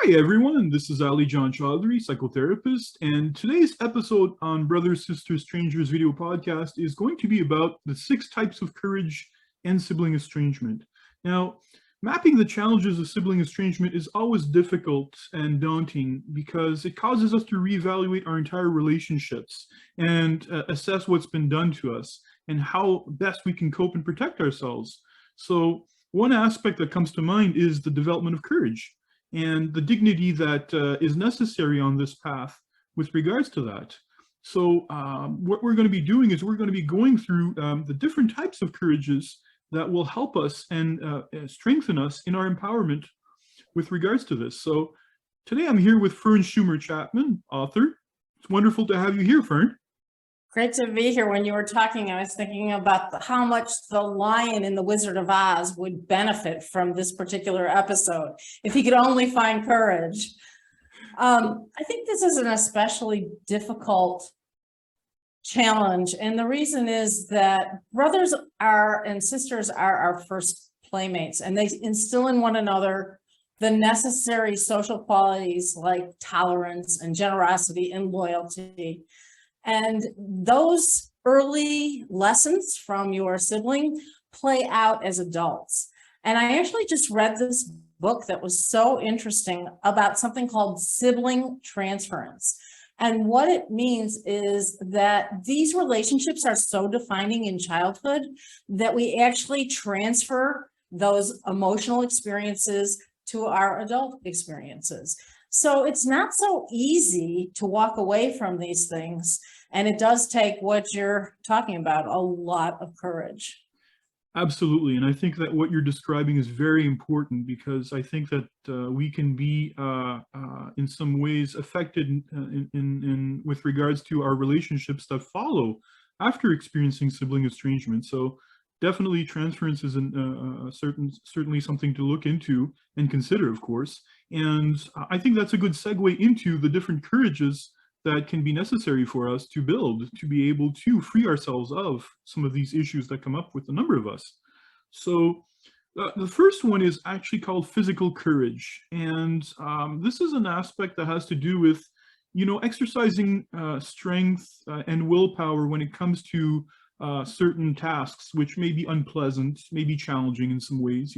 Hi everyone, this is Ali John Chaudhary, psychotherapist, and today's episode on Brothers, Sisters, Strangers video podcast is going to be about the 6 types of courage and sibling estrangement. Now, mapping the challenges of sibling estrangement is always difficult and daunting because it causes us to reevaluate our entire relationships and assess what's been done to us and how best we can cope and protect ourselves. So one aspect that comes to mind is the development of courage and the dignity that is necessary on this path with regards to that. So what we're going to be doing is we're going to be going through the different types of courages that will help us and strengthen us in our empowerment with regards to this. So today I'm here with Fern Schumer Chapman, author. It's wonderful to have you here, Fern. Great to be here. When you were talking, I was thinking about how much the lion in The Wizard of Oz would benefit from this particular episode if he could only find courage. I think this is an especially difficult challenge, and the reason is that brothers are and sisters are our first playmates, and they instill in one another the necessary social qualities like tolerance and generosity and loyalty. And those early lessons from your sibling play out as adults. And I actually just read this book that was so interesting about something called sibling transference. And what it means is that these relationships are so defining in childhood that we actually transfer those emotional experiences to our adult experiences. So it's not so easy to walk away from these things. And it does take what you're talking about, a lot of courage. Absolutely. And I think that what you're describing is very important because I think that we can be in some ways affected in with regards to our relationships that follow after experiencing sibling estrangement. So definitely transference is certainly something to look into and consider, of course. And I think that's a good segue into the different courages that can be necessary for us to build, to be able to free ourselves of some of these issues that come up with a number of us. So the first one is actually called physical courage. And this is an aspect that has to do with, exercising strength and willpower when it comes to certain tasks, which may be unpleasant, may be challenging in some ways,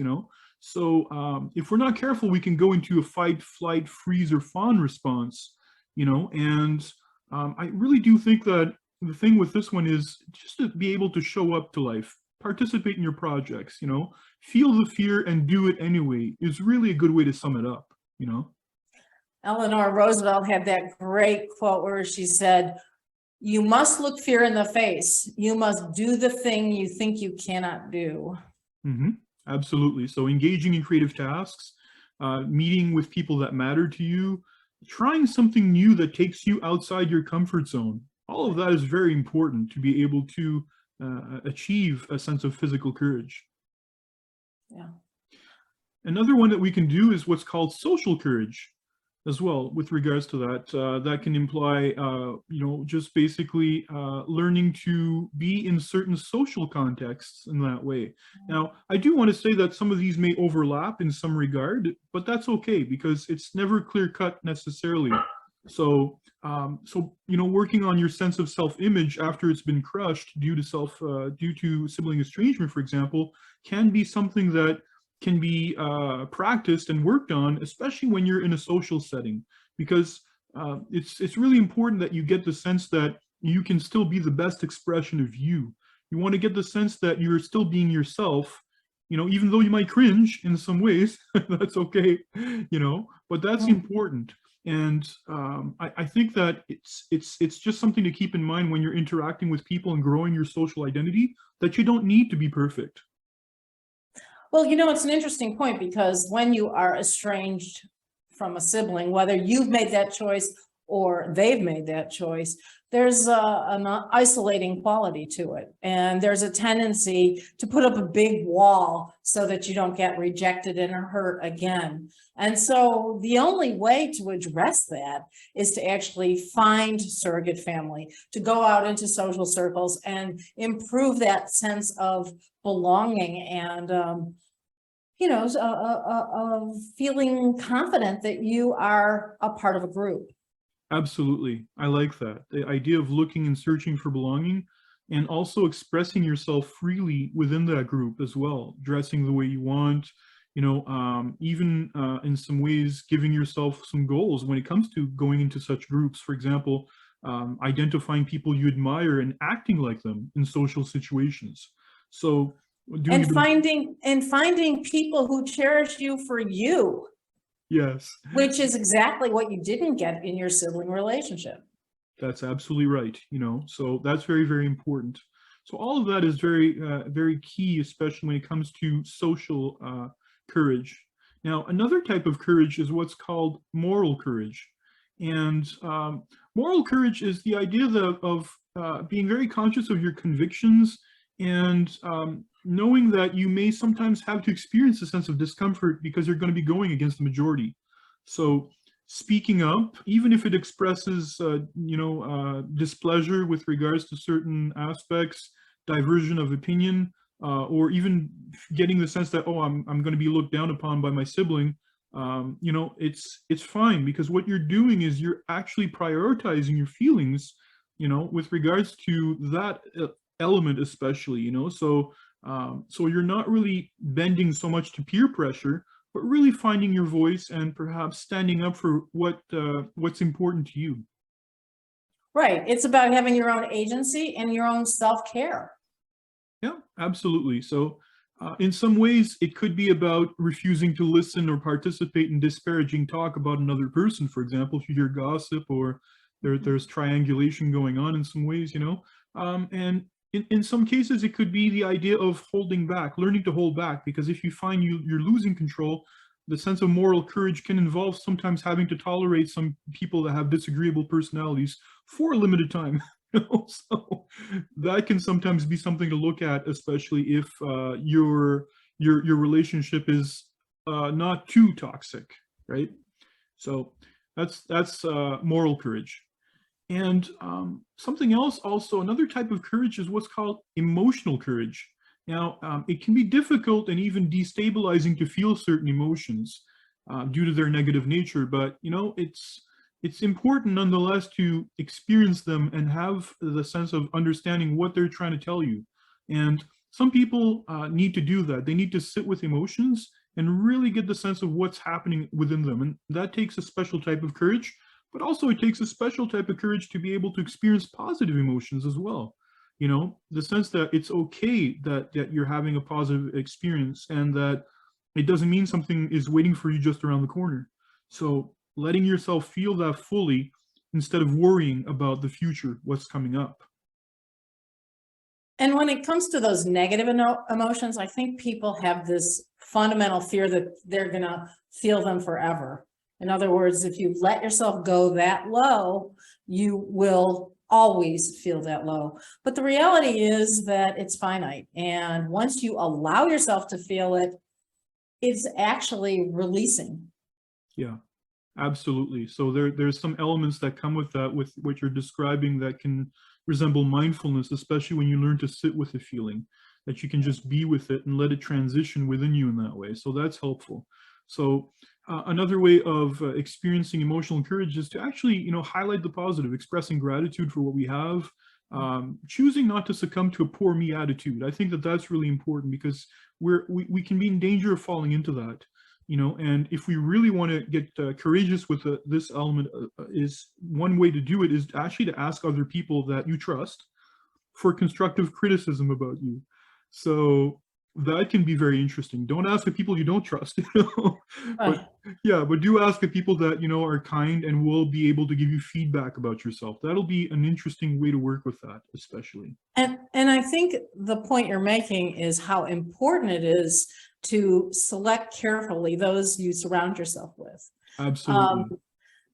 So if we're not careful, we can go into a fight, flight, freeze, or fawn response. And I really do think that the thing with this one is just to be able to show up to life, participate in your projects, feel the fear and do it anyway is really a good way to sum it up, Eleanor Roosevelt had that great quote where she said, "You must look fear in the face. You must do the thing you think you cannot do." Mm-hmm. Absolutely. So engaging in creative tasks, meeting with people that matter to you, trying something new that takes you outside your comfort zone. All of that is very important to be able to achieve a sense of physical courage. Yeah. Another one that we can do is what's called social courage as well with regards to that. That can imply, just basically learning to be in certain social contexts in that way. Now, I do want to say that some of these may overlap in some regard, but that's okay because it's never clear-cut necessarily. So, working on your sense of self-image after it's been crushed due to sibling estrangement, for example, can be something that can be practiced and worked on, especially when you're in a social setting, because it's really important that you get the sense that you can still be the best expression of you. You want to get the sense that you're still being yourself, even though you might cringe in some ways, that's okay, but that's important. And I think that it's just something to keep in mind when you're interacting with people and growing your social identity, that you don't need to be perfect. Well, it's an interesting point because when you are estranged from a sibling, whether you've made that choice or they've made that choice, there's an isolating quality to it. And there's a tendency to put up a big wall so that you don't get rejected and hurt again. And so the only way to address that is to actually find surrogate family, to go out into social circles and improve that sense of belonging and of feeling confident that you are a part of a group. Absolutely. I like that. The idea of looking and searching for belonging, and also expressing yourself freely within that group as well, dressing the way you want, even in some ways giving yourself some goals when it comes to going into such groups. For example, identifying people you admire and acting like them in social situations. So doing And finding people who cherish you for you. Yes. Which is exactly what you didn't get in your sibling relationship. That's absolutely right. So that's very, very important. So all of that is very, very key, especially when it comes to social courage. Now, another type of courage is what's called moral courage. And moral courage is the idea of being very conscious of your convictions, and knowing that you may sometimes have to experience a sense of discomfort because you're going to be going against the majority. So speaking up, even if it expresses, displeasure with regards to certain aspects, diversion of opinion, or even getting the sense that, oh, I'm going to be looked down upon by my sibling, it's fine, because what you're doing is you're actually prioritizing your feelings, with regards to that element, especially, so you're not really bending so much to peer pressure, but really finding your voice and perhaps standing up for what's important to you. Right. It's about having your own agency and your own self-care. Yeah, absolutely. So in some ways, it could be about refusing to listen or participate in disparaging talk about another person. For example, if you hear gossip, or there's triangulation going on in some ways, and in some cases, it could be the idea of holding back, learning to hold back, because if you find you're losing control, the sense of moral courage can involve sometimes having to tolerate some people that have disagreeable personalities for a limited time. So that can sometimes be something to look at, especially if your relationship is not too toxic, right? So that's moral courage. And something else, also another type of courage, is what's called emotional courage. Now, it can be difficult and even destabilizing to feel certain emotions due to their negative nature, but it's important nonetheless to experience them and have the sense of understanding what they're trying to tell you. And some people need to do that. They need to sit with emotions and really get the sense of what's happening within them. And that takes a special type of courage, but also it takes a special type of courage to be able to experience positive emotions as well. The sense that it's okay that you're having a positive experience, and that it doesn't mean something is waiting for you just around the corner. So letting yourself feel that fully, instead of worrying about the future, what's coming up. And when it comes to those negative emotions, I think people have this fundamental fear that they're going to feel them forever. In other words, if you let yourself go that low, you will always feel that low. But the reality is that it's finite. And once you allow yourself to feel it, it's actually releasing. Yeah, absolutely. So there's some elements that come with that, with what you're describing, that can resemble mindfulness, especially when you learn to sit with the feeling, that you can just be with it and let it transition within you in that way. So that's helpful. So another way of experiencing emotional courage is to actually, highlight the positive, expressing gratitude for what we have, choosing not to succumb to a poor me attitude. I think that that's really important, because we can be in danger of falling into that. And if we really want to get courageous with this element, is one way to do it is actually to ask other people that you trust for constructive criticism about you. So that can be very interesting. Don't ask the people you don't trust, but do ask the people that are kind and will be able to give you feedback about yourself. That'll be an interesting way to work with that, especially. And I think the point you're making is how important it is to select carefully those you surround yourself with. Absolutely.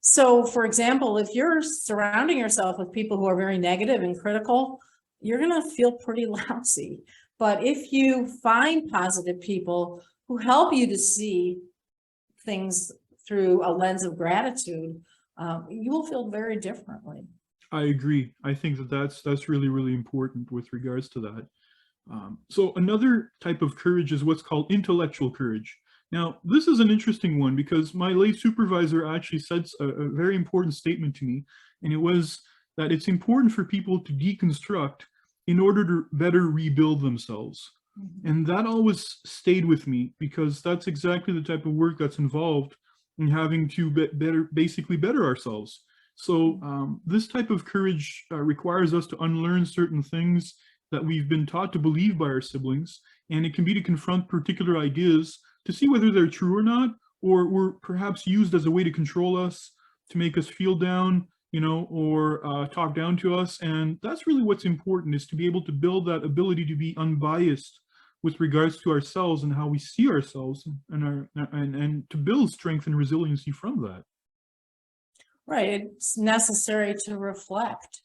So, for example, if you're surrounding yourself with people who are very negative and critical, you're going to feel pretty lousy. But if you find positive people who help you to see things through a lens of gratitude, you will feel very differently. I agree. I think that that's really, really important with regards to that. So another type of courage is what's called intellectual courage. Now, this is an interesting one because my late supervisor actually said a very important statement to me, and it was that it's important for people to deconstruct in order to better rebuild themselves. And that always stayed with me because that's exactly the type of work that's involved in having to basically better ourselves. So this type of courage requires us to unlearn certain things that we've been taught to believe by our siblings, and it can be to confront particular ideas to see whether they're true or not, or were perhaps used as a way to control us, to make us feel down, you know, or talk down to us. And that's really what's important, is to be able to build that ability to be unbiased with regards to ourselves and how we see ourselves, and to build strength and resiliency from that. Right, it's necessary to reflect.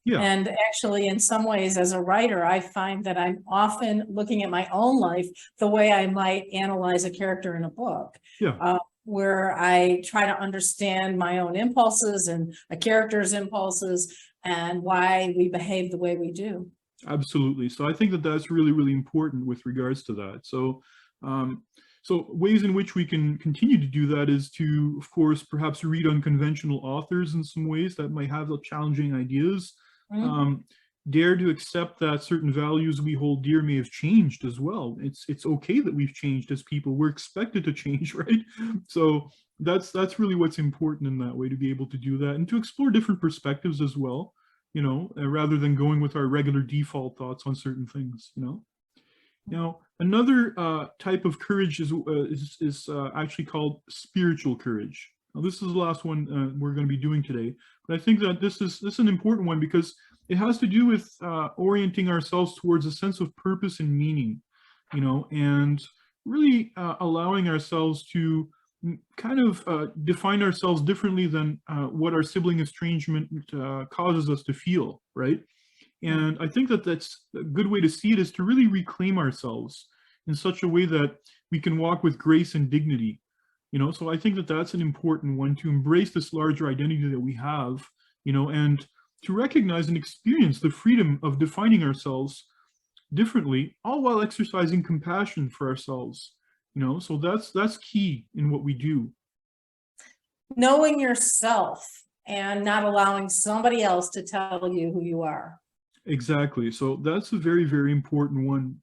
Yeah. And actually, in some ways, as a writer, I find that I'm often looking at my own life the way I might analyze a character in a book. Yeah. Where I try to understand my own impulses and a character's impulses and why we behave the way we do. Absolutely. So I think that that's really, really important with regards to that. So, so ways in which we can continue to do that is to, of course, perhaps read unconventional authors in some ways that might have challenging ideas. Dare to accept that certain values we hold dear may have changed as well. It's okay that we've changed as people. We're expected to change, right? So that's really what's important in that way, to be able to do that and to explore different perspectives as well, you know, rather than going with our regular default thoughts on certain things, you know. Now, another type of courage is actually called spiritual courage. Now, this is the last one we're going to be doing today, but I think that this is an important one because it has to do with orienting ourselves towards a sense of purpose and meaning, you know, and really allowing ourselves to kind of define ourselves differently than what our sibling estrangement causes us to feel, right? And I think that that's a good way to see it, is to really reclaim ourselves in such a way that we can walk with grace and dignity, you know. So I think that that's an important one, to embrace this larger identity that we have, you know, and to recognize and experience the freedom of defining ourselves differently, all while exercising compassion for ourselves, you know. So that's key in what we do. Knowing yourself and not allowing somebody else to tell you who you are. Exactly. So that's a very, very important one.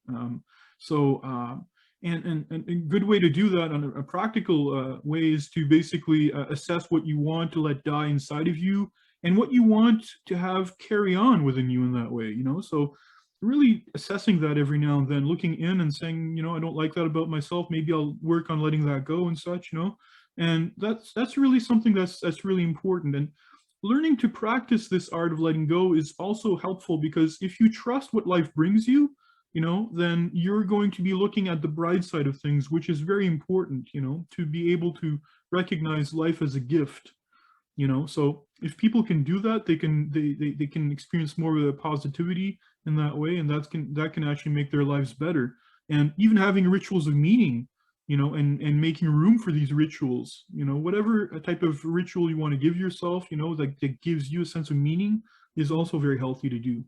And a good way to do that on a practical way is to basically assess what you want to let die inside of you and what you want to have carry on within you in that way, you know. So really assessing that every now and then, looking in and saying, you know, I don't like that about myself. Maybe I'll work on letting that go and such, you know. And that's really something that's really important. And learning to practice this art of letting go is also helpful, because if you trust what life brings you, you know, then you're going to be looking at the bright side of things, which is very important, you know, to be able to recognize life as a gift, you know. So if people can do that, they can experience more of a positivity in that way, and that can actually make their lives better. And even having rituals of meaning, you know, and making room for these rituals, you know, whatever type of ritual you want to give yourself, you know, that gives you a sense of meaning, is also very healthy to do.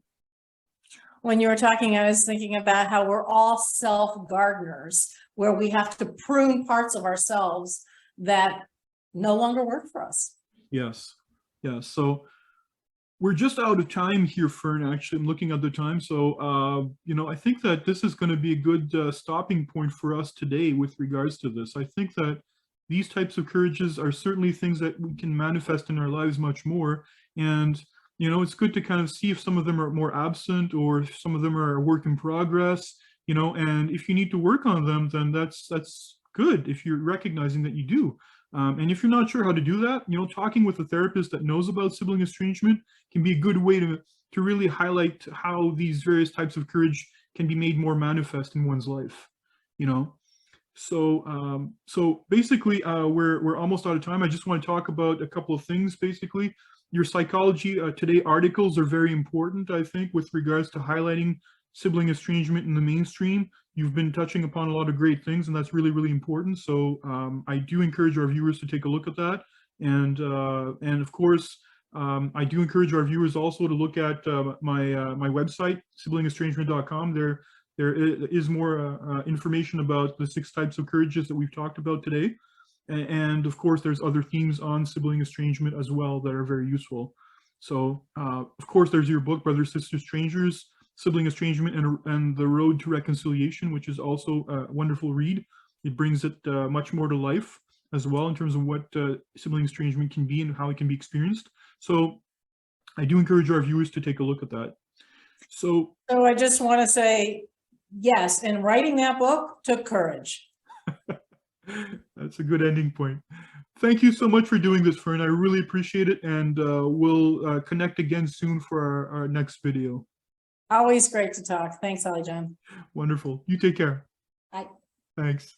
When you were talking, I was thinking about how we're all self-gardeners, where we have to prune parts of ourselves that no longer work for us. Yes. Yes. So we're just out of time here, Fern. Actually, I'm looking at the time. So, you know, I think that this is going to be a good stopping point for us today with regards to this. I think that these types of courages are certainly things that we can manifest in our lives much more. And, you know, it's good to kind of see if some of them are more absent or if some of them are a work in progress, you know, and if you need to work on them, then that's good if you're recognizing that you do. And if you're not sure how to do that, you know, talking with a therapist that knows about sibling estrangement can be a good way to really highlight how these various types of courage can be made more manifest in one's life, you know. So so basically we're almost out of time. I just want to talk about a couple of things. Basically, your Psychology Today articles are very important, I think, with regards to highlighting sibling estrangement in the mainstream. You've been touching upon a lot of great things, and that's really, really important. So I do encourage our viewers to take a look at that. And of course, I do encourage our viewers also to look at my website, siblingestrangement.com. There There is more information about the 6 types of courages that we've talked about today. And of course, there's other themes on sibling estrangement as well that are very useful. So, of course, there's your book, Brothers, Sisters, Strangers, Sibling Estrangement and the Road to Reconciliation, which is also a wonderful read. It brings it much more to life as well in terms of what sibling estrangement can be and how it can be experienced. So I do encourage our viewers to take a look at that. So I just want to say, yes, and writing that book took courage. that's a good ending point. Thank you so much for doing this, Fern. I really appreciate it. And we'll connect again soon for our next video. Always great to talk. Thanks, Holly John. Wonderful. You take care. Bye. Thanks.